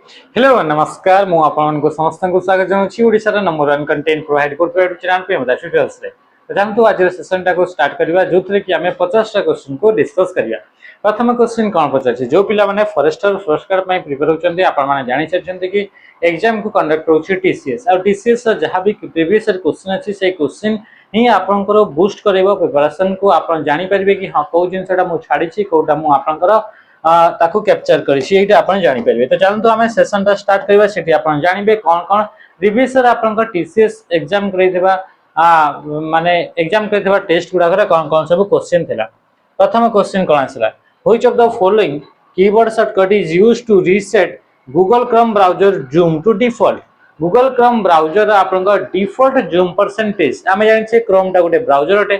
Hello नमस्कार मु आपन को समस्त को स्वागत जनाउछि ओडिसा रा नंबर 1 कंटेंट प्रोवाइड करथि यूट्यूब चैनल पे मदा ट्यूटोरियल्स रे। तो जानतु आज सेशन टा को स्टार्ट करबा जोथरे कि हमें 50 टा क्वेश्चन को डिस्कस करिया। प्रथम क्वेश्चन कोन पछाछि जो पिला माने फॉरेस्टर पुरस्कार पई प्रिपेयर होचंदी आपन माने जानि छछंती कि एग्जाम को कंडक्ट होछि टीसीएस और टीसीएस जहां भी प्रीवियस क्वेश्चन अछि से क्वेश्चन ही आपनकर बूस्ट करबो प्रिपरेशन को आपन जानि परबे कि हां को जिंसटा मु छाडी छि कोटा मु आपनकर ताकू कैप्चर करिछि एटा आपण जानि परबे। तो चलंतु हमें सेशन ता स्टार्ट करबा सेठी आपण जानिबे कोन कोन प्रीवियस ईयर आपनका टीसीएस एग्जाम करैथिबा माने एग्जाम करैथिबा टेस्ट गुडा करे कोन कोन सब क्वेश्चन थिला। प्रथम क्वेश्चन कोन आसला which of the following keyword shortcut is used to reset Google Chrome browser zoom to default. Google Chrome browser आपनका डिफॉल्ट जूम परसेंटेज आमे जानि छे क्रोम ता गोटे ब्राउजर अटे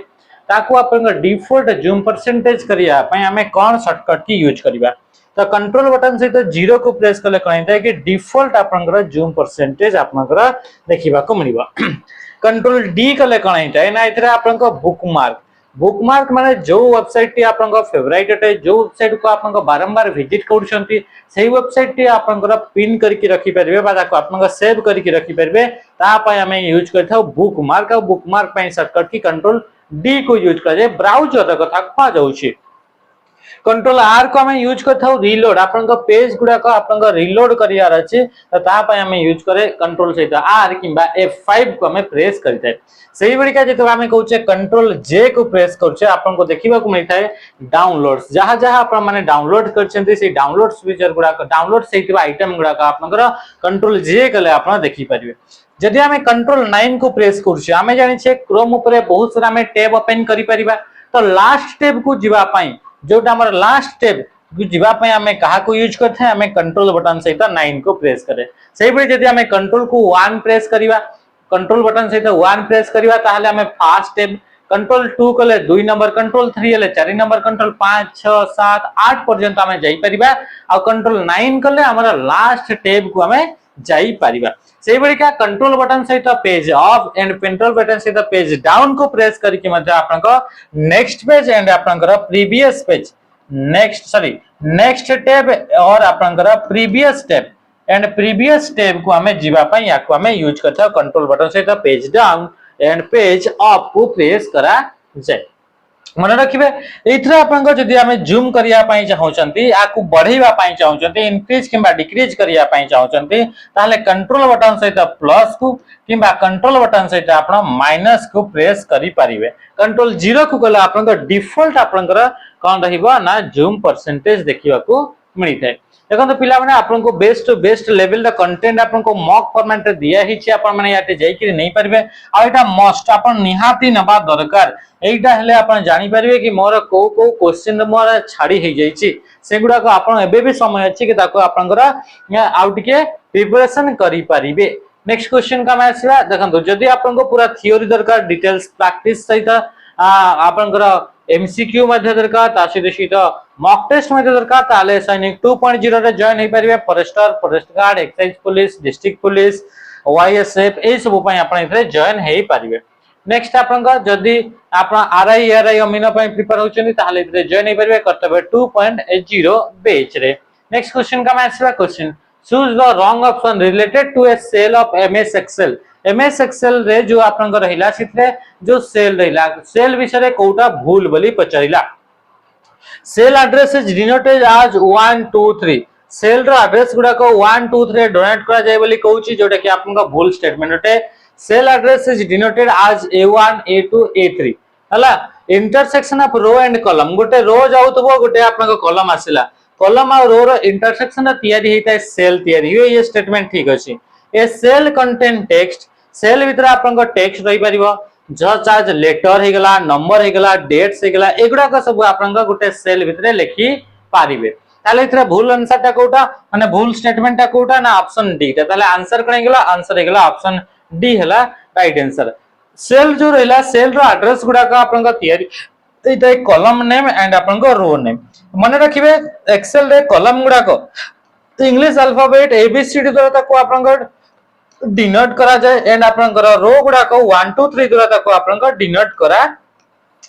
ताकू अपन डिफॉल्ट जूम परसेंटेज करिया पय हमें कोन शॉर्टकट की यूज करिबा। तो कंट्रोल बटन सहित 0 को प्रेस कले कोन होता है कि डिफॉल्ट आपनकर जूम परसेंटेज आपनकर देखिबा को मिलिबा। कंट्रोल डी कले कोन होता है ना इतरा आपनकर बुकमार्क माने जो वेबसाइट टी आपनकर फेवरेट अटे जो वेबसाइट को आपनकर बारंबार विजिट करछंती सेही वेबसाइट टी आपनकर पिन करके रखि परबे बा ताको आपनकर सेव करके रखि परबे ता पय हमें यूज करथाउ बुकमार्क और बुकमार्क पय शॉर्टकट की कंट्रोल डी को यूज करे ब्राउजर कथा कहा जाउछि। कंट्रोल आर को हमें यूज करथाउ रीलोड आपन को पेज गुडा को आपन को रीलोड करियार अछि त ता पय हमें यूज करे कंट्रोल सहित आर किबा F5 को हमें प्रेस करितै। सेही बडिका जेतो हमें कहउछे कंट्रोल जे को प्रेस करछे आपन को देखिबा को मिलथाय डाउनलोड्स जहां जहां आपन माने डाउनलोड करछन्ती से डाउनलोड्स फीचर गुडा को डाउनलोड सहित आइटम गुडा को आपन को कंट्रोल जे कले आपन देखि परिबे। जदि हमें कंट्रोल 9 को प्रेस करछे हमें जानि छे क्रोम ऊपर बहुत सारा हमें टैब ओपन करि परिबा तो लास्ट टैब को जिबा पई जोटा हमर लास्ट टैब को जिबा पई हमें कहा को यूज करथे हमें कंट्रोल बटन सहित 9 को प्रेस करे। सेही बे जदि हमें कंट्रोल को 1 प्रेस करिबा कंट्रोल बटन सहित 1 प्रेस करिबा ताहले हमें फास्ट टैब कंट्रोल 2 कले 2 नंबर कंट्रोल 3 ले 4 नंबर कंट्रोल 5 6 7 8 पर्यंत हमें जाई परिबा आ कंट्रोल 9 कले हमर लास्ट टैब को हमें जाई परिबा। सेही बड़ी का कंट्रोल बटन सहित page up and control button सहित पेज डाउन को प्रेस करके मध्य आपन को नेक्स्ट पेज एंड आपन को प्रीवियस पेज नेक्स्ट टैब और आपन को previous tab and previous tab को हमें जीवा पई या को हमें यूज करता कंट्रोल बटन सहित page down and page up को प्रेस करा जाय। मन रखिबे एथरा आपन को जदी हमें जूम करिया पई चाहौचंती आकु बढ़ेबा पई चाहौचंती इंक्रीज किबा डिक्रीज करिया पई चाहौचंती ताले कंट्रोल बटन सहित प्लस को किबा कंट्रोल बटन सहित आपन माइनस को प्रेस करि परिबे। कंट्रोल 0 को गला आपन को डिफॉल्ट आपन को कोन रहिबा ना जूम परसेंटेज देखिबा को मिली थाए। देखो तो पिला माने आपन को best to best level the content आपन को मॉक फॉर्मेट रे दिया ही छी आपन माने याते जाई कि नहीं परबे आ एटा मस्ट आपन निहाती नबा दरकार एटा हले आपन जानि परबे कि मोर को क्वेश्चन मोर छाडी हे जाई छी सेगुडा को आपन एबे भी समय अछि कि ताको आपन को आउट के प्रिपरेशन करि परिबे। नेक्स्ट क्वेश्चन का मैं आसीबा देखंतु जदी आपन को पूरा थ्योरी दरकार डिटेल्स प्रैक्टिस सहित आपन को एमसीक्यू मध्ये दरकार तासी सहित मॉक टेस्ट मध्ये दरकार ताले सैनिक 2.0 रे जॉइन हे परिबे forester forest guard excise police district police YSF ए सब पई आपन इथे जॉइन हे परिबे। नेक्स्ट आपन को जदी आपन आरआई आरआई अमीनो पई प्रिपेयर होचनी ताले इथे जॉइन हे परिबे कर्तव्य 2.0 बैच रे। नेक्स्ट क्वेश्चन का मैं आसीबा question choose the wrong option related to a cell of MS Excel. MS Excel रे जो आपन को रहिला सिथे जो सेल रहिला सेल विषय रे कोटा भूल बोली पचरिला। Cell address is denoted as 1 2 3 cell row address गुडा को 1 2 3 डोनेट करा जाय बोली कहउची जोटा कि आपन का भूल स्टेटमेंट होते। Cell address is denoted as A1 A2 A3 हला intersection of row and column गोटे रो जाउतबो गोटे आपन को कॉलम आसिला कॉलम और रो रो इंटरसेक्शन तयारी हेता सेल तयारी ये स्टेटमेंट ठीक अछि। ए सेल कंटेन टेक्स्ट सेल भीतर आपन को टेक्स्ट रही परिबो जस्ट आज लेटर हे गला नंबर हे गला डेट्स हे गला एगुडा को सब आपन को गोटे सेल भीतर लिखि पारिबे। ताले इतरा भूल आंसर ता कोटा माने भूल स्टेटमेंट ता कोटा ना ऑप्शन डी ता ताले आंसर कोन गेला आंसर हे गला ऑप्शन डी हला राइट आंसर। सेल जो रहला सेल रो एड्रेस गुडा का आपन को तयारी एटा कॉलम नेम एंड आपन को रो नेम मन रखिबे। एक्सेल रे कॉलम गुडा को इंग्लिश अल्फाबेट एबीसीडी द्वारा ताको आपन को डिनोट करा जाय एंड आपन को रो गुडा को 1 2 3 द्वारा ताको आपन को डिनोट करा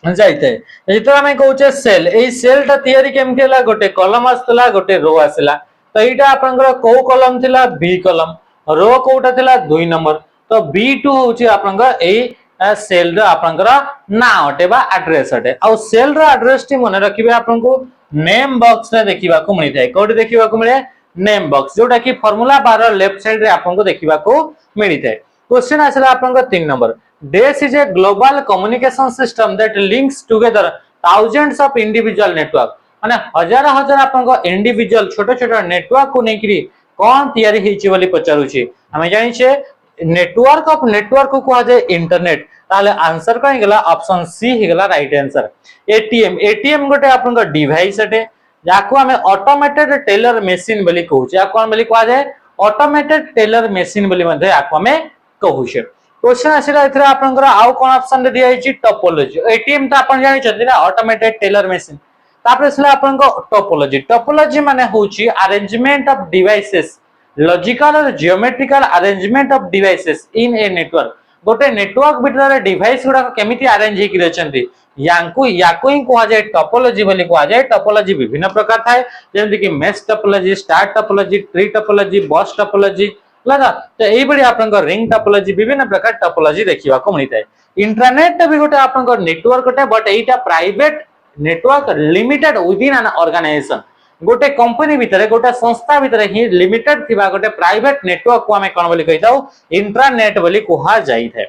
जाइते। जेतो हमें कहउचे सेल ए सेल ता तयारी केम केला गोटे कॉलम आसला गोटे रो आसला तो यहाँ आपंकर कौ कलम थिला बी कलम रो कोटा थिला 2 नंबर तो B2 होची आपंकर ए सेल रो आपंकर ना अटे बा एड्रेस अटे आ सेल रो एड्रेस टी मने रखिबे आपनको नेम बॉक्स रे देखिबा को मिलि थाए कोडी देखिबा को मिले नेम बॉक्स जोटा कि फार्मूला बार लेफ्ट साइड रे आपनको देखिबा को मिलि थाए क्वेश्चन आसला आपंकर 3 number DES is a global communication system that links together thousands of individual network माने हजार हजार आपंकर इंडिविजुअल छोटे छोटे नेटवर्क को नेकरी कोन तयारी हिची बोली पचारुची हमें जानि छे नेटवर्क ऑफ नेटवर्क को कहा जाए इंटरनेट ताले आंसर कहीं गला ऑप्शन सी ही गला राइट आंसर एटीएम गोटे आपन डिवाइस अटे जाको हमें ऑटोमेटेड टेलर मशीन बोली कहू छै कोन बोली कहा जाए ऑटोमेटेड टेलर मशीन बोली मध्ये आको हमें कहू छै क्वेश्चन आसीला एथरा आपनकर आउ कोन ऑप्शन दे दिया छि टोपोलॉजी एटीएम त आपन जानि छथि ना ऑटोमेटेड टेलर मशीन तापर सला आपन को टोपोलॉजी माने होछि अरेंजमेंट ऑफ डिवाइसेस लॉजिकल और geometrical arrangement of devices in a network गोटे नेटवर्क भीतर डिवाइस गुडा केमिति अरेंज हेकि रहचंती याको ही कहा जाए टोपोलॉजी बोली कहा जाए टोपोलॉजी विभिन्न प्रकार थाए जेमति कि mesh topology star topology tree topology बस टोपोलॉजी लगा तो एई बडी आपन को रिंग टोपोलॉजी विभिन्न प्रकार टोपोलॉजी देखिबा को मिलताय इंटरनेट भी गोटे आपन को नेटवर्क गोटे बट एटा private network limited within an organisation गोटे कंपनी भितर गोटे संस्था भितर ही लिमिटेड थिबा गोटे प्राइवेट नेटवर्क को हमें कोन बोली कहिताउ इंट्रानेट बोली कहा जाई थे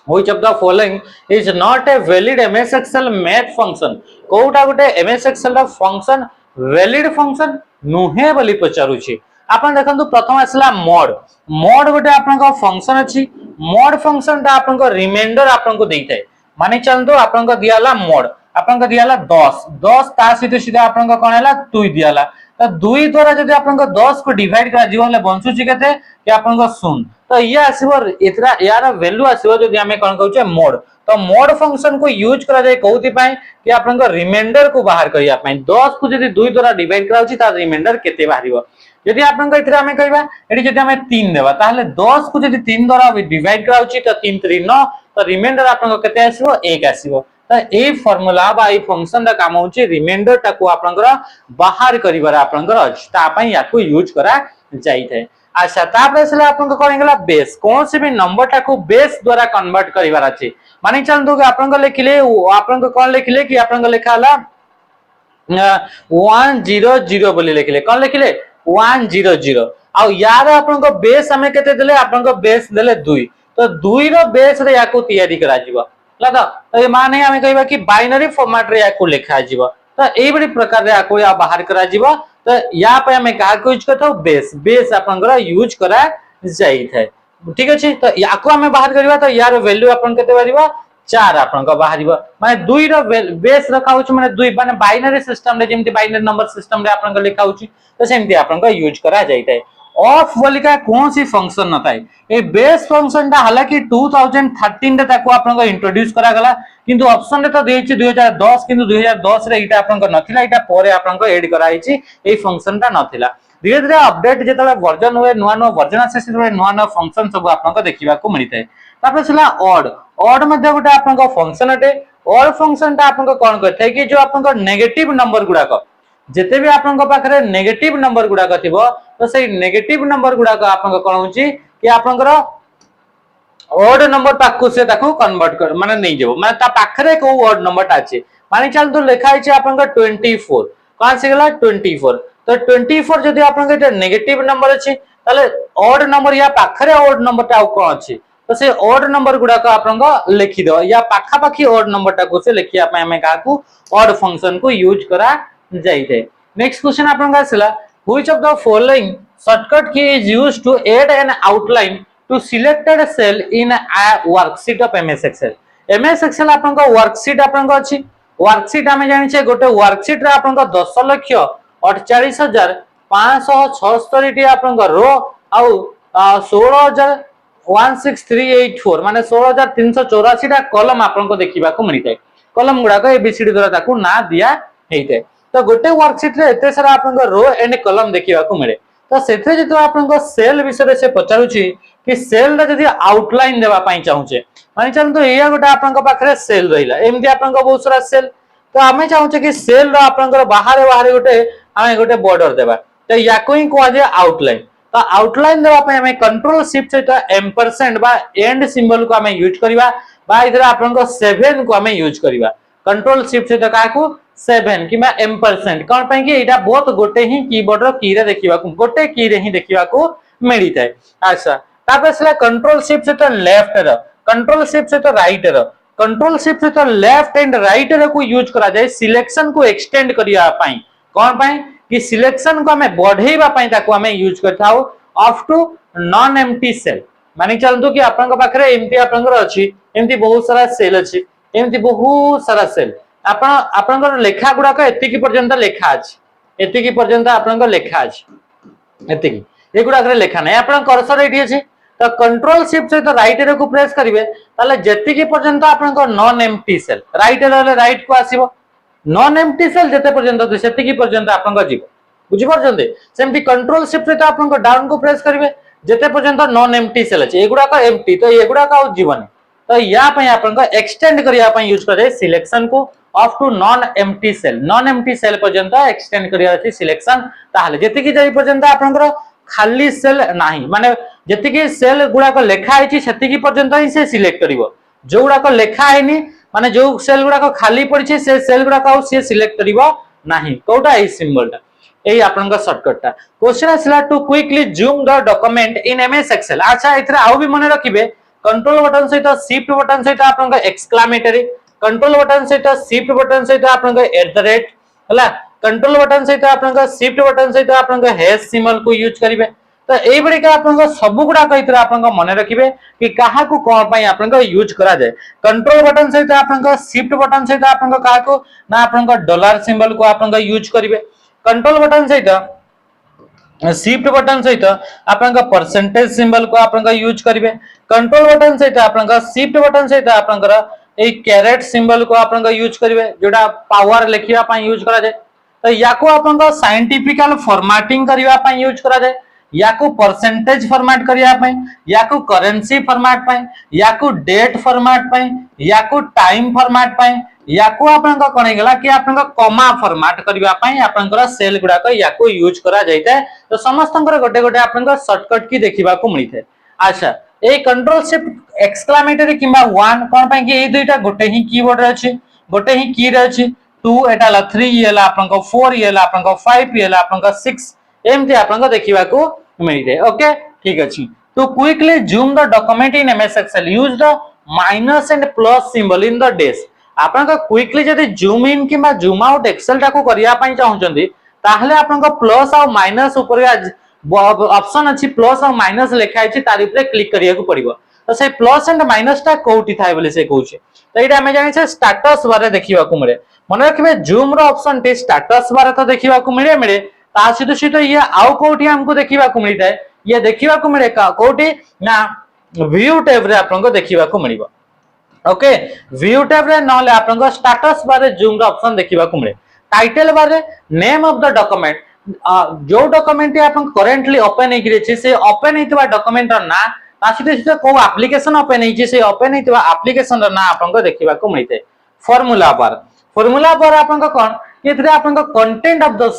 which of the following is not a valid MS Excel math function कोटा गोटे एमएस एक्सेल रा फंक्शन वैलिड फंक्शन नुहे बोली पचारु छी आपन देखंतु प्रथम आसला मोड गोटे आपन को फंक्शन अछि मोड फंक्शन ता आपन को रिमाइंडर आपन को देइथाय माने चलतो आपन को दियाला मोड आपन को दियाला 10 ता सीधे सीधे आपन को कोन हला 2 दियाला तो 2 द्वारा जदि आपन को 10 को डिवाइड करा जीवन ले बंसुची केते कि आपन को 0 तो ये आसीबो इतरा यार वैल्यू आसीबो जदि हमें कोन कहू छै मोड तो मोड फंक्शन को यूज करा जाय कोउति पय कि आपन को रिमाइंडर को बाहर करिया पय 10 को जदि 2 द्वारा डिवाइड कराउची ता रिमाइंडर केते बाहरिबो यदि आपन को इतरा हमें कहबा एडी जदि हमें 3 देबा ताहले 10 को जदि 3 द्वारा डिवाइड कराउची तो 3 3 9 तो रिमाइंडर आपन को केते आसीबो 1 आसीबो तो ए फार्मूला बा ए फंक्शन दा काम होची रिमाइंडर टा को आपनकर बाहर करिवार आपनकर अछि ता पय याको यूज करा जाई थे अच्छा तापर सला आपन को कोन गेला बेस कोन से भी नंबर टा को बेस द्वारा कन्वर्ट करिवार अछि माने चलतो कि आपन को लिखले आपन को कोन लिखले कि आपन को लिखाला 100 बोली लिखले कोन लिखले 100 आ यार आपन को बेस हमें केते देले आपन को बेस देले 2 तो 2 रो बेस रे याको तैयारी करा जीवा लगा तो ये माने हमें कहबा कि बाइनरी फॉर्मेट रे याको लिखा जीवा तो एई बडी प्रकार रे याको या बाहर करा जीवा तो या पे हमें का को यूज करथौ बेस आपन को यूज करा जाई थे ठीक अछि तो याको हमें बाहर करबा तो यार वैल्यू आपन केते बारिबा 4 आपन को बाहरिबा माने 2 रो बेस रखा होछ माने 2 माने बाइनरी सिस्टम रे जेमति बाइनरी नंबर सिस्टम रे आपन को लिखा होछ तो सेमति आपन को यूज करा जाई थे ऑफ बोली का कौन सी फंक्शन न थाए ए बेस फंक्शन ता हालांकि 2013 रे ताको आपन को इंट्रोड्यूस करा गला किंतु ऑप्शन रे तो देछि 2010 किंतु 2010 रे इटा आपन को नथिला इटा परे आपन को ऐड कराइछि ए फंक्शन ता नथिला धीरे धीरे अपडेट जेतले वर्जन हुए नुआ वर्जन आसे से नुआ फंक्शन सब आपन को देखिबा को मिलि थाए तापर सला ऑड मध्ये गोटे आपन को फंक्शन अटे ऑड फंक्शन ता आपन को कोन करथाय कि जो आपन को नेगेटिव नंबर गुडा को जेते भी आपन को पाखरे नेगेटिव नंबर गुडा को थिबो तो सेही नेगेटिव नंबर गुडा को आपन को कोन होची कि आपन को ऑड नंबर पाखु से ताको कन्वर्ट कर माने नै जेबो माने ता पाखरे को ऑड नंबर ता अछि माने चल तो लिखा है आपन को 24 कोन से गेला 24 तो 24 जदि आपन के नेगेटिव नंबर अछि ताले ऑड नंबर या पाखरे ऑड नंबर ता कोन अछि तो से ऑड नंबर गुडा को आपन को लिखि दो या पाखा पाखी ऑड नंबर ता को से लिखिया पे हमें का को ऑड फंक्शन को यूज करा जाई थे नेक्स्ट क्वेश्चन आपन का आसला which of the following shortcut key is used to add an outline to selected cell in a worksheet of MS Excel आपन को वर्कशीट आपन को अछि वर्कशीट हमें जानि छे गोटे वर्कशीट रे आपन को 10,48,576 टी आपन को रो आउ 16,16384 माने 16,384 टा कॉलम आपन को देखिबा को मिलि कॉलम गुडा को एबीसीडी द्वारा ताकू ना दिया हेइते तो गोटे वर्कशीट रे एते सारा आपन को रो एंड कॉलम देखिबा को मिले तो सेथे जतो आपन को सेल विषय से पचारुची कि सेल रे जदी आउटलाइन देबा पई चाहूचे माने चल तो एया गोटे आपन को पाखरे सेल रहिला एमदी आपन को बहुत सारा सेल तो हमें चाहूचे कि सेल रो आपन को बाहर गोटे हमें गोटे बॉर्डर देबा तो याको ही कह जाए आउटलाइन। तो आउटलाइन देवा पे हमें कंट्रोल शिफ्ट सहित एम्परसेंड बा एंड सिंबल को हमें यूज करबा बा इधर आपन को 7 को हमें यूज करबा कंट्रोल शिफ्ट सहित का को 7 किबा एम्परसेंड कोन पय कि एटा बहुत गोटे ही कीबोर्ड रो की रे देखिबा को गोटे की रे ही देखिबा को मिली थाए। अच्छा तापर से कंट्रोल शिफ्ट सहित लेफ्ट रो कंट्रोल शिफ्ट सहित राइट रो कंट्रोल शिफ्ट सहित लेफ्ट एंड राइट रो को यूज करा जाए सिलेक्शन को एक्सटेंड करिया पई कोन पय कि सिलेक्शन को हमें बढ़ेबा पई ताको हमें यूज करथाओ up to non empty cell मानि चलतो कि आपन को पाखरे एम्प्टी आपन को अछि एम्प्टी बहुत सारा सेल अछि एम्प्टी बहुत सारा सेल आपन आपन को लेखा गुडा को एति की पर्यंत लेखा अछि एति की पर्यंत आपन को लेखा अछि एति की एगुडा करे लेखा नै आपन कर्सर एठी अछि तो कंट्रोल शिफ्ट से तो राइट एरो को प्रेस करिवे ताले जेति की पर्यंत आपन को non empty cell right arrow ले राइट को आसीबो नॉन एम्प्टी सेल जेते पर्यंत तो सेति की पर्यंत आपन को जीवो बुझि परजंते सेमती कंट्रोल शिफ्ट से तो आपन को डाउन को प्रेस करिवे जेते पर्यंत नॉन एम्प्टी सेल अछि एगुडा का एम्प्टी तो एगुडा का जीवनी तो या पय आपन को एक्सटेंड करिया पय यूज करे सिलेक्शन को up to non empty cell पर्यंत एक्सटेंड करिया अछि सिलेक्शन ताहले जेति की जाई पर्यंत आपन को खाली सेल नाही माने जेति की सेल गुडा को लेखा आइछि सेति की पर्यंत ही से सिलेक्ट करिवो जो गुडा को लेखा आइनी माने जो सेल गुडा को खाली पड़िछि से सेल गुडा को से सिलेक्ट करिवो नाही कोटा ए सिंबल ता एई आपन का शॉर्टकट ता क्वेश्चन आसला to quickly zoom the document in MS Excel. अच्छा इथरा आउ भी मने रखिबे कंट्रोल बटन सहित शिफ्ट बटन सहित आपन का एक्सक्लेमेटरी कंट्रोल बटन सहित शिफ्ट बटन सहित आपन का @ हला कंट्रोल बटन सहित आपन का शिफ्ट बटन सहित आपन का हैश सिंबल को यूज करिवे तो एई बडी का आपन को सब गुडा कइतरा आपन को मने रखिबे कि काहा को कोन पय आपन को यूज करा जाय कंट्रोल बटन सहित आपन को शिफ्ट बटन सहित आपन को काहा को ना आपन को डॉलर सिंबल को आपन को यूज करिवे कंट्रोल बटन सहित शिफ्ट बटन सहित आपन का परसेंटेज सिंबल को आपन का यूज करिवे कंट्रोल बटन सहित आपन का शिफ्ट बटन सहित आपन का ए कैरेट सिंबल को आपन का यूज करिवे जोडा पावर लिखिया पय यूज करा जाय तो याको आपन का साइंटिफिकल फॉर्मेटिंग करिवा पय यूज करा जाय याको परसेंटेज फॉर्मेट करिया पय याको करेंसी फॉर्मेट पय याको डेट फॉर्मेट पय याको टाइम फॉर्मेट पय याको आपन का कोन गेला कि आपन का कॉमा फॉर्मेट करिवा पय आपन का सेल गुडा को याको यूज करा जायते तो समस्तंकर गोटे गोटे आपन का शॉर्टकट की देखिबा को मिलिथे। अच्छा ए कंट्रोल शिफ्ट एक्सक्लेमेटरी किबा 1 कोन पय कि ए दुईटा गोटे ही कीबोर्ड रे अछि गोटे ही की रे अछि 2 एटाला 3 येला आपन को 4 येला आपन को 5 येला आपन को 6 एमती आपन को देखिबा को मिलिथे। ओके ठीक अछि तो quickly zoom the document in MS Excel use the minus and plus symbol in the desk आपन का क्विकली जदी जूम इन किबा जूम आउट एक्सेल टाको करिया पय चाहउचंदी ताहले आपन को प्लस और माइनस ऊपर ऑप्शन अछि प्लस और माइनस लिखा अछि तारि ऊपर क्लिक करिया को पड़िबो तो से प्लस एंड माइनस टा कोठी थाय बोले से कहउछे तो एटा हमें जानि छै स्टेटस बारे देखिबा को मिले मन रखबे जूम रो ऑप्शन टे स्टेटस बारे तो देखिबा को मिले ता सहित ये आउ कोठी हमको देखिबा को मिलता है ये देखिबा को मिले कोठी ना व्यू टैब रे आपन को देखिबा को मिलिबो। ओके व्यू टैब रे नले आपन को स्टेटस बारे जूम रो ऑप्शन देखिबा को मिले टाइटल बारे नेम ऑफ द डॉक्यूमेंट जो डॉक्यूमेंट आपन करेंटली ओपन हे गिरे छै से ओपन हेतबा डॉक्यूमेंट रो ना तासित को एप्लीकेशन ओपन हे छै से ओपन हेतबा एप्लीकेशन रो ना आपन को देखिबा को मिलते फार्मूला बार आपन को कोन एथरे आपन को कंटेंट ऑफ द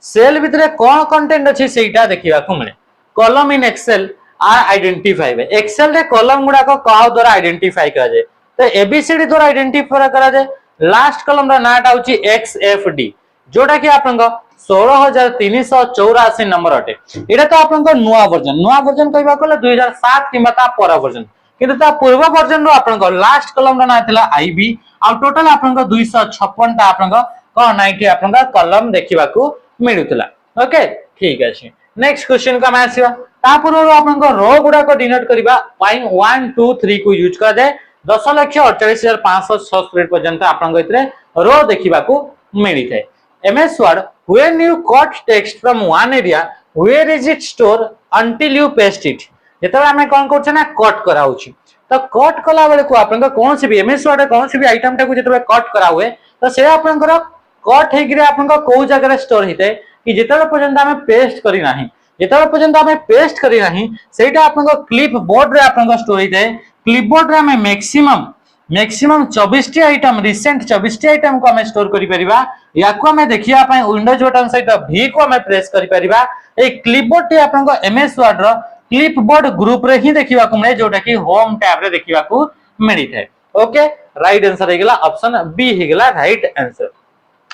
सेल भितरे कोन कंटेंट अछि सेटा देखिबा को मिले column in Excel are identify Excel रे कॉलम गुडा को का द्वारा आइडेंटिफाई करा जाय तो एबीसीडी द्वारा आइडेंटिफाई करा जाय लास्ट कॉलम रा नाटा होची एक्सएफडी जोटा कि आपन को 16384 नंबर अटे एटा तो आपन को नुवा वर्जन कहबा को 2007 किबा ता पर वर्जन किंतु ता पूर्व वर्जन रो आपन को लास्ट कॉलम रा ना थिला आईबी आ टोटल आपन को 256 ता आपन को कोन नाइटी आपन का कॉलम देखिबा को मिलुतला। ओके ठीक अछि नेक्स्ट क्वेश्चन का आसीबा ता पूर्व आपन को रो गुडा को डिनोट करबा 1 2 3 को यूज करा जाय 10,48,567 पर्यंत आपन को इतरे रो देखिबा को मिली थे। MS word when you cut text from one area where is it store until you paste it जेतबे हमें कोन करछ ना कट कराउची तो कट कला बेले को आपन को कोन से भी एमएस वर्ड कोन से भी आइटम टा को जेतबे कट करा हुए तो से आपन को कट हे गिरे आपन को को जगह रे स्टोर हिते कि जेतबे पर्यंत हमें पेस्ट करी नाही जेतबे पर्यंत हमें पेस्ट करी नाही सेटा आपन को क्लिप बोर्ड रे आपन को स्टोर हिते क्लिप बोर्ड रे हमें maximum maximum 24 T item recent 24 T item को हमें स्टोर करि परिबा या को हमें देखिया पय विंडोज बटन सहित V को हमें प्रेस करि परिबा ए क्लिपबोर्ड टी आपन को एमएस वर्ड रो क्लिपबोर्ड ग्रुप रे ही देखिबा को मिले जोटा कि होम टैब रे देखिबा को मिली थे ओके राइट आंसर हे गेला ऑप्शन बी हे गेला राइट आंसर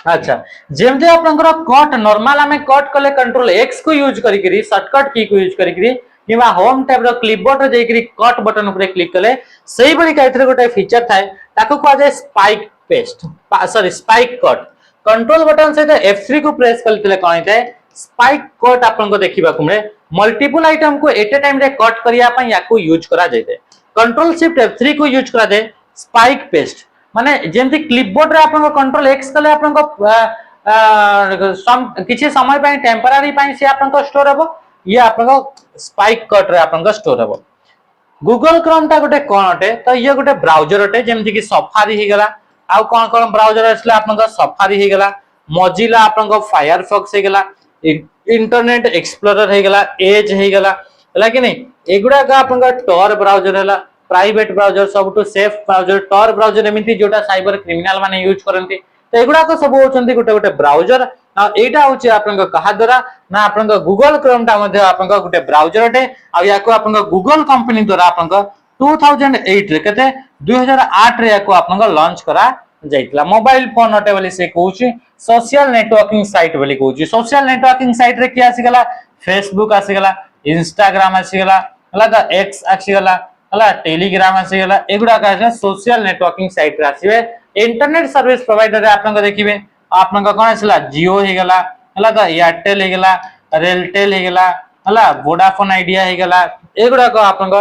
अच्छा जेमते आपनकर कट नॉर्मल हमें कट कले कंट्रोल एक्स को यूज करी करी शॉर्टकट की को यूज करी करी किबा होम टैब रो क्लिपबोर्ड रे जाई करी कट बटन ऊपर क्लिक कले सही बड़ी काइथरे गोटे फीचर थाए ताको को जाय spike paste sorry spike cut control button से F3 को प्रेस करले कोन थाए स्पाइक कट आपन को देखिबा को मिले मल्टीपल आइटम को एट ए टाइम रे कट करिया पय या को यूज करा जायते कंट्रोल शिफ्ट F3 को यूज करा दे स्पाइक पेस्ट माने जेमति क्लिपबोर्ड रे आपन कंट्रोल एक्स कले आपन किछि समय पय टेम्पररी पय से आपन स्टोर हबो ये आपन स्पाइक कट रे आपन स्टोर हबो गूगल क्रोम ता गोटे कोन अटे तो ये गोटे ब्राउजर अटे जेमति कि सफारी हे गेला आ कोन कोन ब्राउजर असले आपन सफारी हे गेला मोजिला आपन फायरफॉक्स हे गेला इंटरनेट एक्सप्लोरर हे गेला एज हे गेला हला कि नहीं एगुडा का आपन टॉर ब्राउजर हला प्राइवेट ब्राउजर सबटू सेफ ब्राउजर टॉर ब्राउजर एमिति जोटा साइबर क्रिमिनल माने यूज करंती तो एगुडा को सब होचंती गोटे गोटे ब्राउजर आ एटा होची आपन कहा द्वारा ना आपन गूगल क्रोम ता मध्ये आपन गोटे ब्राउजर अटे आ या को आपन गूगल कंपनी द्वारा आपन 2008 रे कते 2008 रे या को आपन लॉन्च करा जाइतला मोबाइल फोन अटे बोली से कहूची सोशल नेटवर्किंग साइट बोली कहूची सोशल नेटवर्किंग साइट रे किया आसी गला फेसबुक आसी गला इंस्टाग्राम आसी गला हला एक्स आसी गला हला टेलीग्राम आसी गला एगुडा का सोशल नेटवर्किंग साइट रे आसीबे इंटरनेट सर्विस प्रोवाइडर रे आपन देखिबे आपन कोन आसला जियो हे गला हला त एयरटेल हे गला रेलटेल हे गला हला वोडाफोन आइडिया हे गला एगुडा को आपन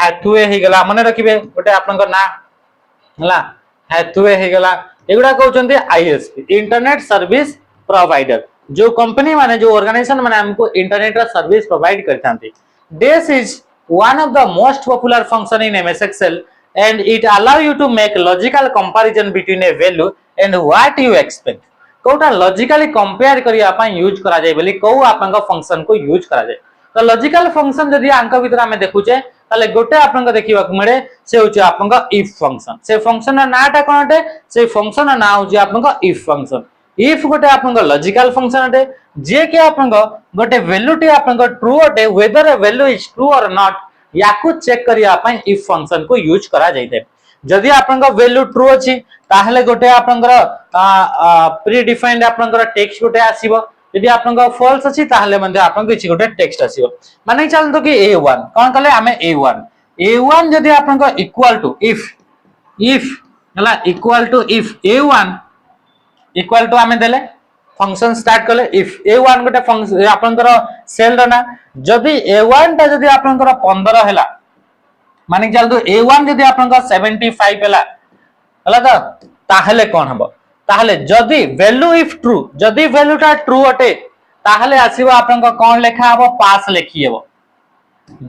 हैथवे हे गला माने रखिबे गोटे आपन ना हला हैथवे हे गला एगुडा कहउचंती आईएसपी इंटरनेट सर्विस प्रोवाइडर जो कंपनी माने जो ऑर्गेनाइजेशन माने हमको इंटरनेट सर्विस प्रोवाइड करथांती this is one of the most popular function in MS Excel and it allow you to make logical comparison between a value and what you expect कोटा logically compare करिया पय use करा जाय बोली को आपन function को यूज करा जाय तो लॉजिकल फंक्शन जदी अंक भीतर हमें देखुचे ताले गोटे आपन देखिबा को मिले से होचे आपन इफ फंक्शन से फंक्शन ना नाटा कोनटे से फंक्शन ना होचे आपन इफ फंक्शन इफ गोटे आपन लॉजिकल फंक्शन अटे जे के आपन गोटे वैल्यू टे आपन ट्रू अटे whether a value is true और नॉट याकू चेक करिया पय इफ फंक्शन को यूज करा जायते जदी आपन वैल्यू ट्रू अछि ताहले गोटे आपन प्री डिफाइंड आपन टेक्स्ट गोटे आसीबो यदि आपन फॉल्स अछि ताहले मंदे आपन किछि गोटे टेक्स्ट आसीबो माने चल तो कि a1 कोन कले हमें a1 जदी आपन इक्वल टू इफ हला equal to if a1 equal to हमें देले फंक्शन स्टार्ट कले इफ a1 गोटे फंक्शन आपनकर सेल रो ना जदी a1 ता जदी आपनकर 15 हैला माने चल तो a1 जदी आपनकर 75 हैला तो ताहले कोन हबो ताहले जदी वैल्यू इफ ट्रू जदी वैल्यू ता ट्रू अटे ताहले आसीबो आपनकर कोन लेखा हबो पास लेखि हेबो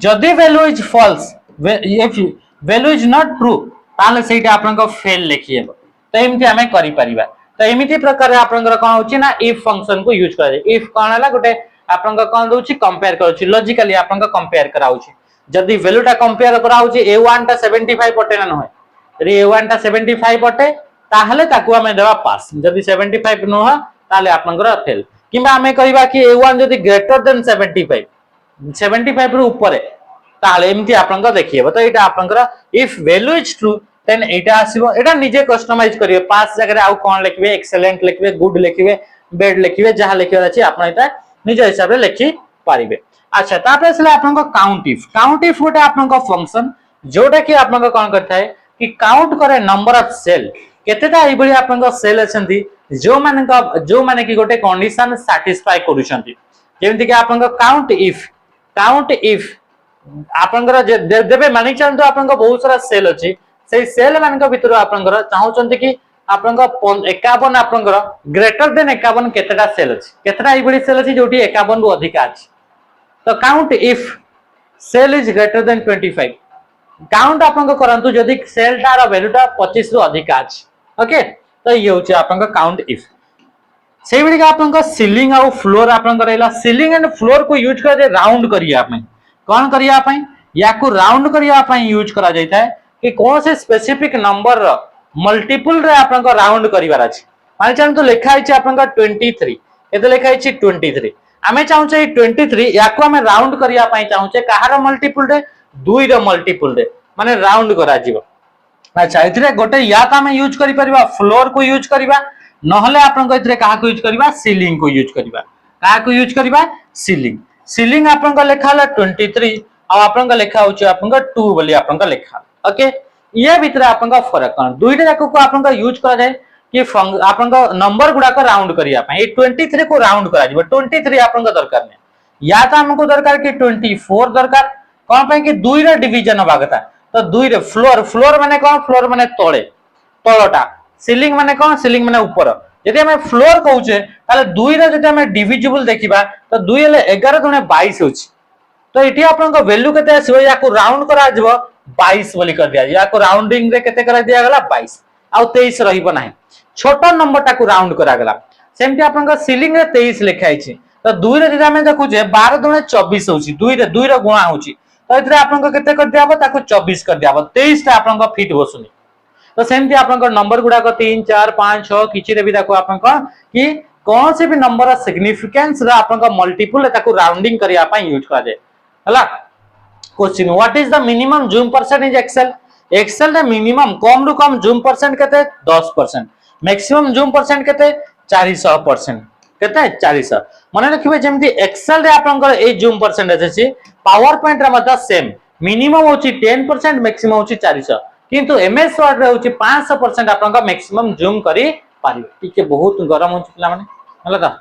जदी value is false if value is not true ताहले सेटा आपनकर फेल लेखि हेबो तो एमती हमें करि परिबा तो एमिति प्रकार आपनकर कोन होची ना इफ फंक्शन को यूज करे इफ कोन हला गोटे आपनकर कोन दोची कंपेयर करूची लॉजिकली आपनकर कंपेयर कराउची जदी वैल्यू ता कंपेयर कराउची a1 ता 75 पटे ना होय यदि a1 ता 75 पटे ताहले ताकू हमें देबा पास जदी 75 न हो ताले आपनकर फेल किबा हमें कहिबा कि a1 जदी ग्रेटर देन 75 रो ऊपर ताहले एमिति आपनकर देखिएबो तो एटा आपनकर if value is true then एटा आसीबो एटा निजे कस्टमाइज करिवे पास जगह आउ कोन लिखबे एक्सीलेंट लिखबे गुड लिखबे बेड लिखबे जहां लिखबे अछि आपन एटा निजे हिसाब रे लिखि पारिबे अच्छा तापर असले आपन को काउंट इफ गोटे आपन को फंक्शन जोटा कि आपन को कोन करता है कि काउंट करे नंबर ऑफ सेल केतेटा एई बळी आपन को सेल अछंती जो माने कि गोटे कंडीशन सैटिस्फाई करूछंती जेमति कि आपन को काउंट इफ आपन को देबे मानि चन तो आपन को बहुत सारा सेल अछि से सेल मान भीतर आपन चाहूचंती कि आपन 51 आपन ग्रेटर देन 51 केतेटा सेल अछि केतेटा एई बडी सेल अछि जोटी 51 रु अधिक अछि तो count if cell is greater than 25 count आपन करंतु जदी सेल तार वैल्यूटा 25 रु अधिक अछि ओके तो ये होची आपन काउंट इफ सेही बडी आपन सीलिंग और फ्लोर आपन रहला सीलिंग एंड फ्लोर को यूज कर राउंड करिया आपन कोन करिया आपन याकू राउंड करिया आपन यूज करा जायता है कि कौन से स्पेसिफिक नंबर रो मल्टीपल रे आपन राउंड करिवार अछि माने चाहन तो लिखा है आपन 23 एते लिखा है 23 आमे चाहूचे 23 याको आमे राउंड करिया पई चाहूचे कहार मल्टीपल रे 2 रो मल्टीपल रे माने राउंड करा जीवो अच्छा इतरे गोटे या तो आमे यूज करि परिबा फ्लोर को यूज करिबा नहले आपन को इतरे कहा को यूज करिबा सीलिंग को यूज करिबा कहा को यूज करिबा सीलिंग सीलिंग आपन को लेखा हला 23 आ आपन को लेखा होची आपन को 2 बोली आपन को लेखा ओके ये भीतर आपन का फरक कौन दुईटा जाको को आपन का यूज करा जाए कि आपन का नंबर गुडा को राउंड करिया पई 23 को राउंड करा जिवो 23 आपन का दरकार नै या तो हमको दरकार कि 24 दरकार कोन पई कि दुई रा डिवीजन होबा कथा तो दुई रे फ्लोर फ्लोर माने कोन फ्लोर माने तळे तळटा सीलिंग माने कोन सीलिंग माने ऊपर यदि हमें फ्लोर कहूचे ताले दुई रा जदि हमें डिविजिबल देखिबा तो दुई ले 11 दुने 22 होची तो इठी आपन को वैल्यू केते आसीबो याको राउंड करा जिवो 22 बोली कर दिया याको राउंडिंग रे केते करा दिया गला 22 आ 23 रहिबो नाही छोटो नंबर टाको राउंड करा गला सेमति आपन को सीलिंग रे 23 लिखा आइछि तो दुई रे जदि हमें देखुचे 12 दुने 24 होची दुई रे गुणा होची तो इतरे आपन को केते कर दियाबो ताको 24 कर दियाबो 23 ता आपन को फिट बसुनी तो सेमति आपन को नंबर गुडा को 3 4 5 6 किछि रे भी ताको आपन को कि कौन से भी नंबर सिग्निफिकेंस रा आपन को मल्टीपल ताको राउंडिंग करिया पई यूज करा जाय हला question what is the minimum zoom percent is Excel Excel रे मिनिमम कम रु कम जूम परसेंट केते 10% मैक्सिमम जूम परसेंट केते 400% केते 400 माने रखिबे जेमति एक्सेल रे आपनकर ए जूम परसेंटेज अछि पावर पॉइंट रे मता सेम मिनिमम होची 10% मैक्सिमम होची 400 किंतु एमएस वर्ड रे होची 500% आपनका मैक्सिमम जूम करी पारिबे टिके बहुत गरम होची पिला माने हला का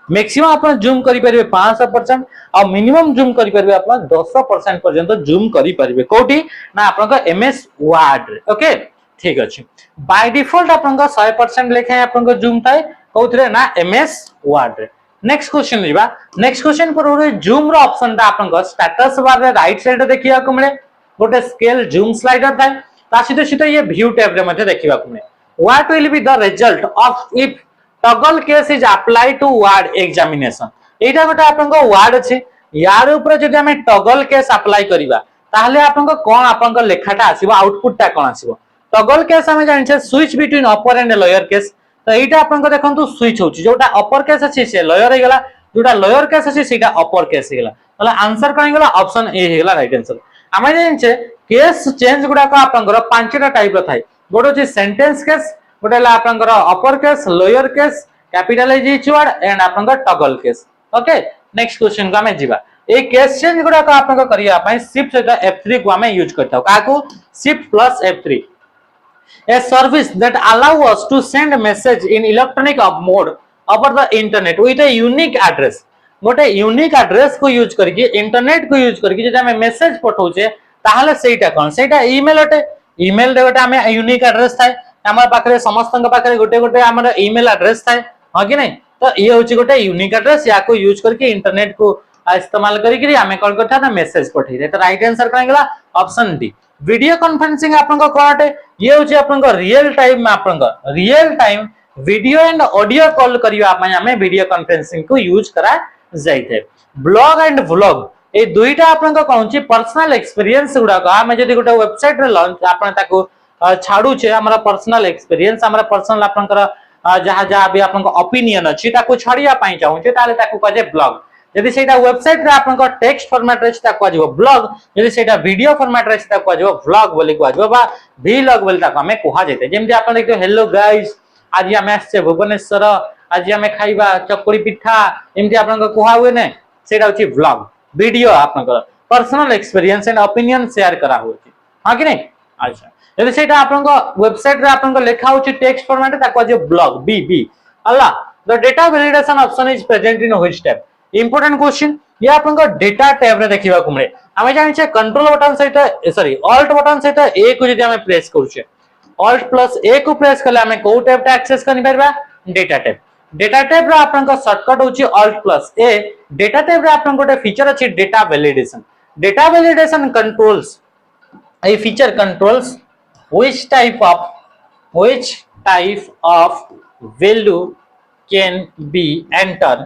मैक्सिमम अपन जूम करी परिबे 500% और मिनिमम जूम करी परिबे अपन 200% पर्यंत जूम करी परिबे कोठी ना आपनका एमएस वर्ड रे ओके ठीक अछि बाय डिफॉल्ट आपनका 100% लेखे आपनका जूम थाए कोथरे ना एमएस वर्ड रे नेक्स्ट क्वेश्चन लिबा नेक्स्ट क्वेश्चन पर रे जूम रो ऑप्शन ता आपनका स्टेटस बार रे राइट साइड रे देखिया को मिले गोटे स्केल जूम स्लाइडर थाए ता सीधे ये व्यू टैब रे मध्ये देखिबा को मिले what will be the result of if toggle case is applied to word examination एटा गोटे आपनका वर्ड अछि यार ऊपर जदि हमें टॉगल केस अप्लाई करिबा ताहले आपनका कोन आपनका लेखाटा आसीबो आउटपुट ता कोन आसीबो टॉगल केस हमें जानि switch between upper and lower case तो एटा आपनका देखंतु स्विच होची जोटा अपर केस अछि से लोअर हे गेला जोटा लोअर केस अछि सेटा अपर केस हे गेला मतलब आंसर कोन गेला ऑप्शन ए हे गेला राइट आंसर हमें जानि केस चेंज गुडा को आपनकर पांचटा टाइप रो थाई गोटे अछि सेंटेंस केस गोटे ला आपनकर upper case lower case capitalise each word and आपनकर toggle case okay next question को हमें जीवा ए केस चेंज गुडा को आपनकर करिया पई शिफ्ट सहित F3 को हमें यूज करता का को shift plus F3 a service that allow us to send message in electronic mode over the internet with a unique address गोटे यूनिक एड्रेस को यूज करके इंटरनेट को यूज करके जदि हमें मेसेज पठाउचे ताहले सेटा कोन सेटा ईमेल अटे ईमेल रे गोटे हमें यूनिक एड्रेस थाए हमर पाखरे समस्तन पाखरे गोटे गोटे हमर ईमेल एड्रेस थाए हां कि नहीं तो ये होची गोटे यूनिक एड्रेस या को यूज करके इंटरनेट को इस्तेमाल करी हमें कॉल करथा ना मेसेज पठाई रे तो राइट आंसर कोन गेला ऑप्शन डी वीडियो कॉन्फ्रेंसिंग आपन को कोटे ये होची आपन को रियल टाइम में आपन को real time video and audio call करियो आपन हमें वीडियो कॉन्फ्रेंसिंग को यूज करा जाइथे ब्लॉग एंड व्लॉग ए दुईटा आपन को कहूची पर्सनल एक्सपीरियंस गुडा को हमें जदी गोटे वेबसाइट रे लॉन्च आपन ताको छाडू छे हमरा पर्सनल एक्सपीरियंस हमरा पर्सनल आपन कर जहां जहां भी आपन को ओपिनियन अछि ताको छाडिया पई चाहू छे ताले ताको कहे ब्लॉग यदि सेटा वेबसाइट रे आपन को टेक्स्ट फॉर्मेट रे ताको आजो ब्लॉग यदि सेटा वीडियो फॉर्मेट रे ताको आजो व्लॉग बोली को आजो बा व्लॉग बोली ताको हमें कहा जेते जेमति आपन देखियो हेलो गाइस आज हम आछे भुवनेश्वर आज हमें खाइबा चकुड़ी पिठा एमति आपन को कहा हुए ने सेटा होची व्लॉग वीडियो आपन को personal experience and opinion share करा होची हां कि नहीं अच्छा यदि सेटा आपन को वेबसाइट रे आपन को लेखा होची टेक्स्ट फॉर्मेट ताको आजो ब्लॉग बी अल्ला the data validation option is present in which tab important question ये आपन को डेटा टैब रे देखिबा को मिले हमें जानि छे कंट्रोल बटन सहित सॉरी ऑल्ट बटन सहित ए को जदि हमें प्रेस करू छे ऑल्ट प्लस ए को प्रेस करले हमें को टैब टा एक्सेस करि परबा डेटा टैब रे आपन को शॉर्टकट होची ऑल्ट प्लस ए डेटा टैब रे आपन गोटे फीचर अछि data validation controls A feature controls which type of value can be entered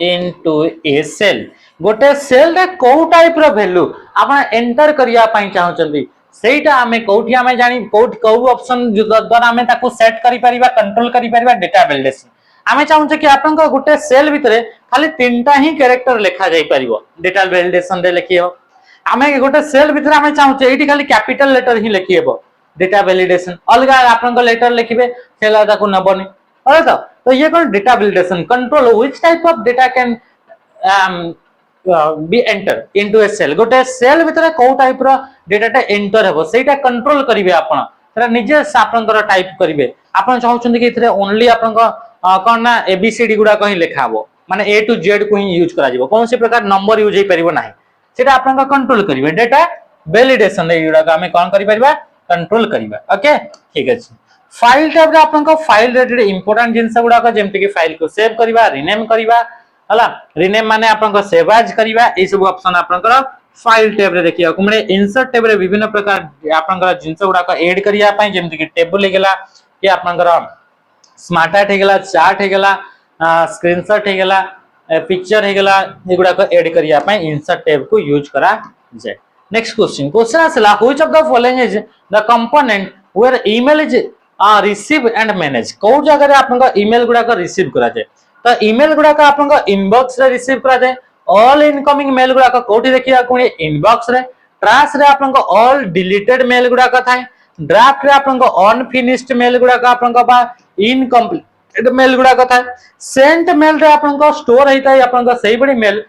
into a cell गोटे सेल रे को टाइप रो वैल्यू आपण एंटर करिया पई चाहौ चंदी सेटा आमे कोठी आमे जानी कोठ को ऑप्शन द्वारा आमे ताको सेट करि परिबा कंट्रोल करि परिबा डेटा वैलिडेशन आमे चाहू कि आपन गोटे सेल भितरे खाली तीनटा ही कैरेक्टर लिखा जाई परिबो डेटा वैलिडेशन रे लिखियो आमे गोटे सेल भितरे आमे चाहू एठी खाली कैपिटल लेटर ही लिखिएबो डेटा वैलिडेशन अलग आपन लेटर लिखिबे सेल ताको नबनी अरे तो ये कौन data validation control which type of data can be enter into a cell गोटे सेल भितर को टाइप रो डेटाटा एंटर हेबो सेटा कंट्रोल करिवे आपण सेटा निजे आपनकर टाइप करिवे आपण चाहउछन कि इथरे ओनली आपन कोन ना एबीसीडी गुडा कहि लेखाबो माने ए टू जेड को ही यूज करा जिवो कोन से प्रकार नंबर यूज हे परिबो नाही सेटा आपन कंट्रोल करिवे डेटा वैलिडेशन रे गुडा हमें कोन करि परिबा कंट्रोल करिबा ओके ठीक अछि फाइल टाइप रे आपन फाइल रिलेटेड इंपोर्टेंट जिंस गुडा जेमति कि फाइल को सेव करिबा रीनेम करिबा हला रीनेम माने आपन सेव एज करिबा ए सब ऑप्शन आपन फाइल टैब रे देखिया कुमरे इंसर्ट टैब रे विभिन्न प्रकार आपन जिंस गुडा ऐड करिया पई जेमति कि टेबल हे गेला कि आपन स्मार्ट आर्ट हे गेला चार्ट हे गेला स्क्रीनशॉट हे गेला पिक्चर हे गेला ए गुडा ऐड करिया पई इंसर्ट टैब को यूज करा जाय नेक्स्ट क्वेश्चन आसला which of the following is the component where email is receive and manage को जगह रे आपन ईमेल गुडा रिसीव करा जाय तो ईमेल गुडा आपन इनबॉक्स रे रिसीव करा जाय ऑल इनकमिंग मेल गुडा कोठी देखिया कोनी इनबॉक्स रे ट्रैश रे आपन ऑल डिलीटेड मेल गुडा थाए ड्राफ्ट रे आपन अनफिनिश्ड मेल गुडा आपन बा इनकम्प्लीट मेल गुडा थाए सेंट मेल रे आपन स्टोर हेता आपन सही बड़ी मेल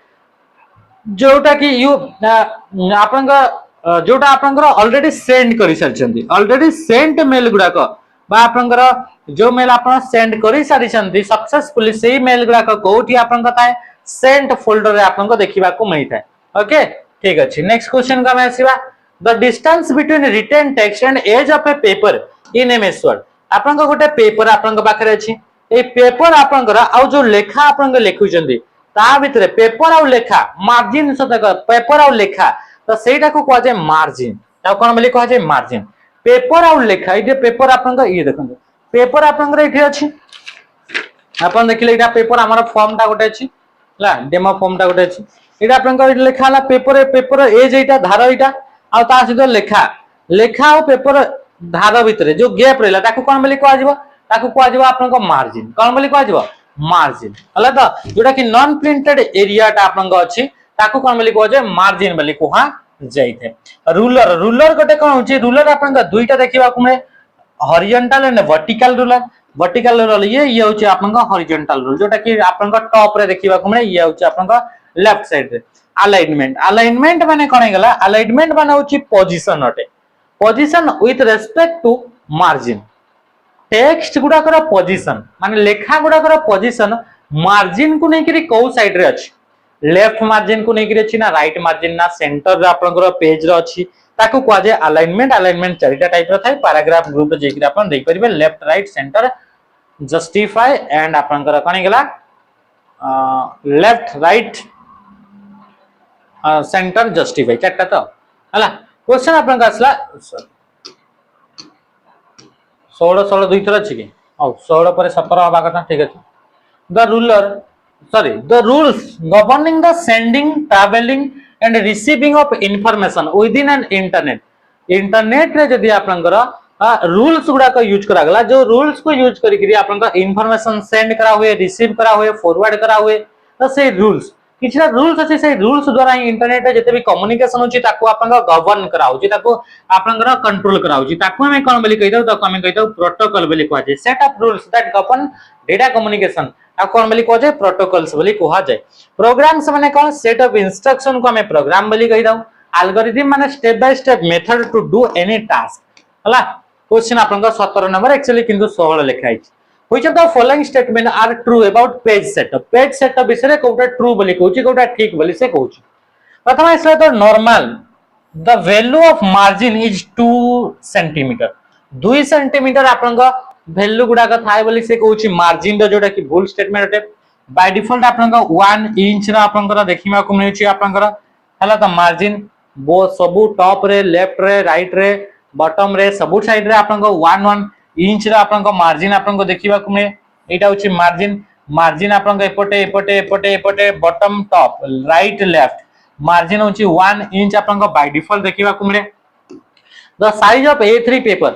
जोटा कि यू आपन जोटा आपन ऑलरेडी सेंड करि सारछंती ऑलरेडी सेंट मेल गुडा बा आपन जो मेल आपन सेंड करि सारिछंती सक्सेसफुली सेही मेल गुडा कोठी आपन थाए सेंट फोल्डर रे आपन देखिबा को मिलता है ओके ठीक अछि नेक्स्ट क्वेश्चन का मैं आसीबा the distance between written text and edge of a paper in MS Word आपन गोटे पेपर आपन पाखरे अछि ए पेपर आपन आ जो लेखा आपन लेखुचंदी ता भितरे पेपर आ लेखा मार्जिन सतक पेपर आ लेखा तो सेटा को कह जाय मार्जिन ता कोन बोली कह जाय मार्जिन पेपर आ लेखा ए पेपर आपन ये देखन पेपर आपन एठी अछि आपन देखिले एटा पेपर हमर फॉर्म ता गोटे अछि ला डेमो फॉर्म ता गोटे अछि एटा आपन लेखा हला पेपर एज एटा धार एटा आ ता सिधो लेखा लेखा और पेपर धार भितरे जो गैप रहला ताको कोन बोली कह जिवो ताको कह जिवो आपन को मार्जिन कोन बोली कह जिवो मार्जिन हला तो जोटा कि नॉन प्रिंटेड एरिया ता आपन अछि ताको कोन बोली कह जे मार्जिन बोली कहा जाइथे रूलर रूलर गोटे कोन होची रूलर आपन दुईटा देखिबा Kumey horizontal and vertical ruler ये होची आपन हॉरिजॉन्टल रूल जोटा कि आपन टॉप रे देखिबा कुमे ये होची आपन लेफ्ट साइड रे अलाइनमेंट माने कोन हेगला अलाइनमेंट माने होची पोजीशन अटे position with respect to margin text गुडा कर पोजीशन माने लेखा गुडा कर पोजीशन मार्जिन को नै करी को साइड रे अछि लेफ्ट मार्जिन को नै करी अछि ना राइट मार्जिन ना सेंटर रे आपन पेज रे अछि ताको को जे अलाइनमेंट चारिटा टाइप रो थाय पैराग्राफ ग्रुप जे कि आपन देख परिबे left right centre justify and आपन कोन हेगला लेफ्ट राइट सेंटर जस्टिफाई चारटा तो हला क्वेश्चन आपन आसला 16 दुई थर अछि कि 16 पर 17 हबा कथा ठीक अछि the rules governing the sending travelling and receiving of information within an internet रे जदी आपन रूल्स गुडा को यूज करा गला जो रूल्स को यूज करी आपन इंफॉर्मेशन सेंड करा हुए रिसीव करा हुए फॉरवर्ड करा हुए तो से रूल्स किछना रूल्स अछि से रूल्स द्वारा इंटरनेट रे जते भी कम्युनिकेशन होची ताको आपन गवर्न करा होची ताको आपन कंट्रोल करा होची ताको हमें कोन बोली कहिदौ ताको हमें कहिदौ प्रोटोकॉल बोली कह जाय set of rules that govern data communication आ कोन बोली कह जाय प्रोटोकॉल्स बोली कह जाय प्रोग्राम्स माने कोन सेट ऑफ इंस्ट्रक्शन को हमें प्रोग्राम बोली कहिदौ एल्गोरिथम माने step by step method to do any task हला क्वेश्चन आपन 17 नंबर एक्चुअली किंतु 16 लिखा है Which of the following statement are true about page setup? Page setup विषय कोटा true बोली कहूची कोटा ठीक बोली से कहूची प्रथम इसला तो normal the value of margin is 2 cm 2 cm आपन को वैल्यू गुडा का थाय बोली से कहूची मार्जिन रो जोटा कि भूल स्टेटमेंट अटे बाय डिफॉल्ट आपन को 1 इंच रा आपन को देखिमा को मिलुची आपन को हला तो मार्जिन बो सबु टॉप रे लेफ्ट रे राइट रे बॉटम रे सबु साइड रे आपन को 1 इंच रे आपन को मार्जिन आपन को देखिबा को मिले एटा होची मार्जिन आपन को एपटे bottom top right left margin होची 1 इंच आपन को बाय डिफॉल्ट देखिबा को मिले the size of A3 paper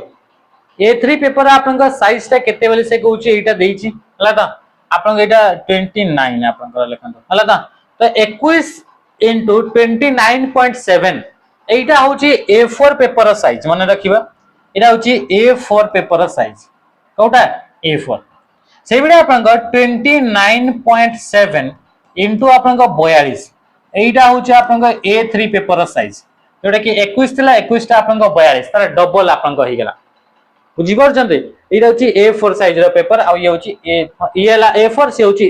A3 paper आपन साइज टा केते बेले से कहूची एटा देइची हला त आपन एटा 29 आपन लेखन हला त तो 21 into 29.7 एटा होची A4 पेपर साइज मन रखिबा एटा होची A4 paper size Kota A4 से बिडा आपन 29.7 into आपन 42 एटा होची आपन A3 पेपर साइज जोटा कि 21 थिला 21 टा आपन 42 तार डबल आपन हो गेला बुझी परछन्ते एटा होची A4 साइज रो पेपर आ ये होची A4 से होची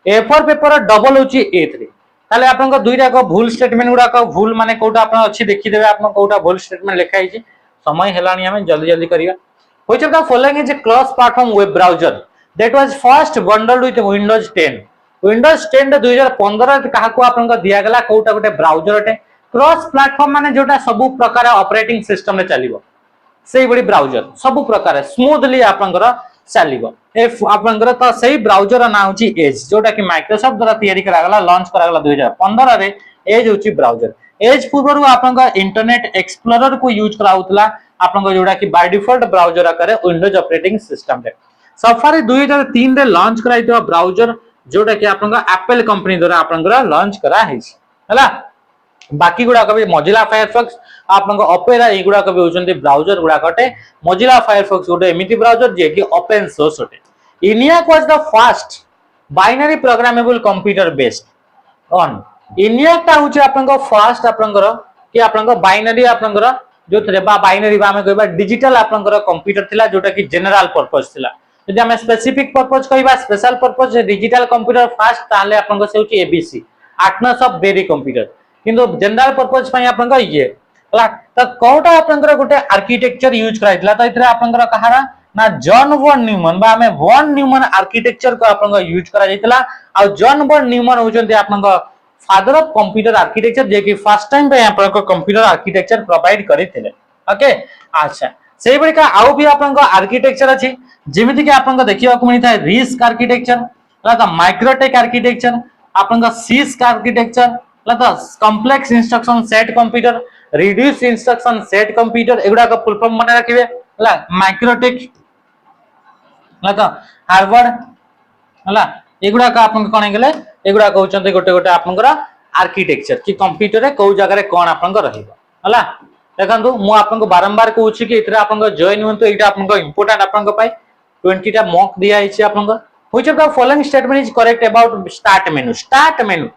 A4 पेपर डबल होची A3 ताले आपन दुईटा को भूल स्टेटमेंट गुडा को भूल माने कोटा आपन अछि देखि देबे आपन कोटा भूल स्टेटमेंट लिखा हिची समय हेलानी हमें जल्दी जल्दी करिया which of the following is a cross platform web browser that was first bundled with Windows 10 Windows 10 2015 काहा को आपन दिया गला कोटा गोटे ब्राउजर अटे क्रॉस प्लेटफॉर्म माने जोटा सब प्रकार ऑपरेटिंग सिस्टम रे चलिबो सेही बडी ब्राउजर सब प्रकार स्मूथली आपनकर चलिबो एफ आपनकर त सेही ब्राउजर ना होची एज जोटा कि माइक्रोसॉफ्ट द्वारा तयारी करा गला लॉन्च करा गला 2015 रे एज होची ब्राउजर एज पूर्वरु आपनकर इंटरनेट एक्सप्लोरर को यूज कराउतला आपनकर जोटा कि बाय डिफॉल्ट ब्राउजर आकारे विंडोज ऑपरेटिंग सिस्टम रे सफारी 2003 रे लॉन्च कराइतो ब्राउजर जोटा कि आपनकर एप्पल कंपनी द्वारा आपनकर लॉन्च करा हिस हला बाकी गुडा कभी मोजिला फायरफॉक्स आपनको ओपेरा एगुडा कभी होचंती ब्राउजर गुडा कटे मोजिला फायरफॉक्स गोटे एमिति ब्राउजर जे कि ओपन सोर्स होते ENIAC was the first binary programmable computer based on ENIAC ता होचे आपनको फर्स्ट आपनकर कि आपनको बाइनरी आपनकर जो थरे बा बाइनरी बा हमें कहबा डिजिटल आपनकर कंप्यूटर थिला जोटा कि जनरल पर्पस थिला यदि हमें स्पेसिफिक पर्पस कहबा special purpose digital computer first ताले आपनको से होची ABC आर्टनेस ऑफ बेरी कंप्यूटर किंतु जनरल पर्पस पई आपन ये हला त कोटा आपन गोटे आर्किटेक्चर यूज कराइतला त इतरे आपन कहारा ना जॉन वॉन न्यूमन बा हमें वॉन न्यूमन आर्किटेक्चर को आपन यूज करा जाइतला आ जॉन वॉन न्यूमन होचंती आपन फादर ऑफ कंप्यूटर आर्किटेक्चर जे कि फर्स्ट टाइम पे आपन कंप्यूटर आर्किटेक्चर प्रोवाइड करिथिले ओके अच्छा सेही बडी का आउ भी आपन आर्किटेक्चर अछि जेमिति कि आपन देखिबा को मिलता है रिस्क आर्किटेक्चर हला त माइक्रोटेक आर्किटेक्चर आपन CISC architecture complex instruction set computer reduce instruction set computer एगुडा का फुल फॉर्म मने रखिबे हला माइक्रोटेक हला तो हार्वर्ड हला एगुडा का आपन कोन गेले एगुडा कहउचंते गोटे गोटे आपनकर आर्किटेक्चर कि कंप्यूटर रे को जगह रे कोन आपन रहइबो हला देखंतु मु आपन बारंबार कहउछि कि इतरे आपन जॉइन होंतु एटा आपन इंपोर्टेंट आपन पई 20 टा मॉक दिया हिछि आपन which of the following statement is correct about start menu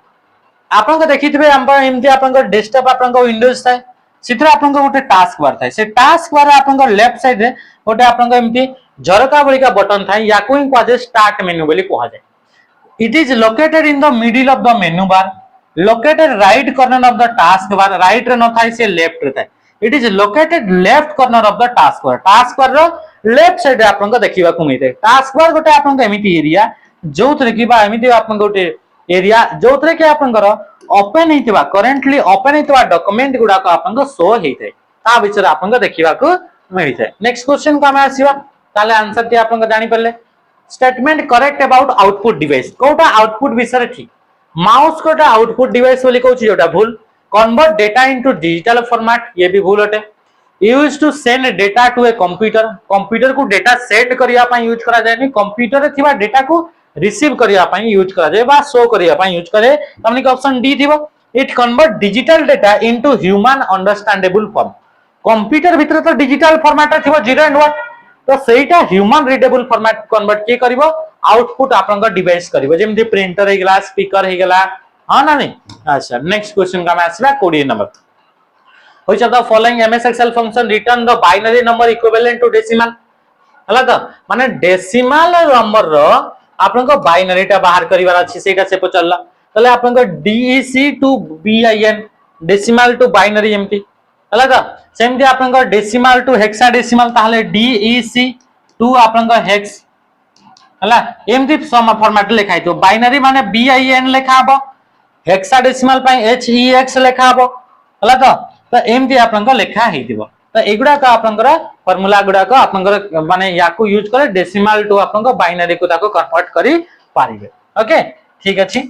आपन को देखिथिबे एमती आपन डेस्कटॉप आपन विंडोज थाए सिथरा आपन गोटे टास्क बार थाए से टास्क बार आपन लेफ्ट साइड रे गोटे आपन एमती झरका बलिका बटन थाए याकू इन क्वाजे स्टार्ट मेनू बोली कहा जाय it is located in the middle of the menu bar located right corner of the task bar right रे न थाए से लेफ्ट रे थाए it is located left corner of the task bar रो लेफ्ट साइड रे आपन देखिबा को मिले टास्क बार गोटे आपन एमिति एरिया जोथरे कि बा एमिति आपन गोटे एरिया जोथरे के आपनकर ओपन हेतिबा करेंटली ओपन हेतिबा डॉक्यूमेंट गुडा को आपन शो हेइते ता विचार आपन देखिबा को मिलते नेक्स्ट क्वेश्चन को हम आसीबा ताले आंसर ती आपन जानि परले statement correct about output device कोटा आउटपुट विषय ठीक माउस कोटा आउटपुट डिवाइस बोली कहउची जोटा भूल convert data into digital format ये भी भूल अटे use to send data to a computer को डेटा सेंड करिया पई यूज करा जायनी कंप्यूटर रे थिबा डेटा को रिसीव करिया पई यूज करा जाय बा शो करिया पई यूज करे हमनी के ऑप्शन डी थिबो it convert digital data into human understandable form computer भीतर तो डिजिटल फॉर्मेट थिबो 0 एंड 1 तो सेटा ह्यूमन रीडेबल फॉर्मेट कन्वर्ट के करिवो आउटपुट आपन का डिवाइस करिवो जेमति प्रिंटर हे गेला स्पीकर हे गेला हां ना नहीं अच्छा नेक्स्ट क्वेश्चन का आसीला 20 number which of the following MS Excel function return the binary number equivalent to decimal हला तो माने डेसिमल नंबर रो आपन को बाइनरी टा बाहर करिवार अछि सेटा से पचल्ला तले आपन को DEC to BIN decimal to binary एमटी हला तो सेमती आपन को डेसिमल टू हेक्साडेसिमल ताहले DEC टू आपन को हेक्स हला एमती सम फॉर्मेट लिखाइ तो बाइनरी माने BIN लिखाबो हेक्साडेसिमल पई HEX लिखाबो हला तो एमती आपन को लिखा हेतिबो तो एगुडा का आपनकर फार्मूला गुडा को आपनकर माने याकू यूज करे डेसिमल टू आपन को बाइनरी को ताको कन्वर्ट करी पारिबे ओके ठीक अछि।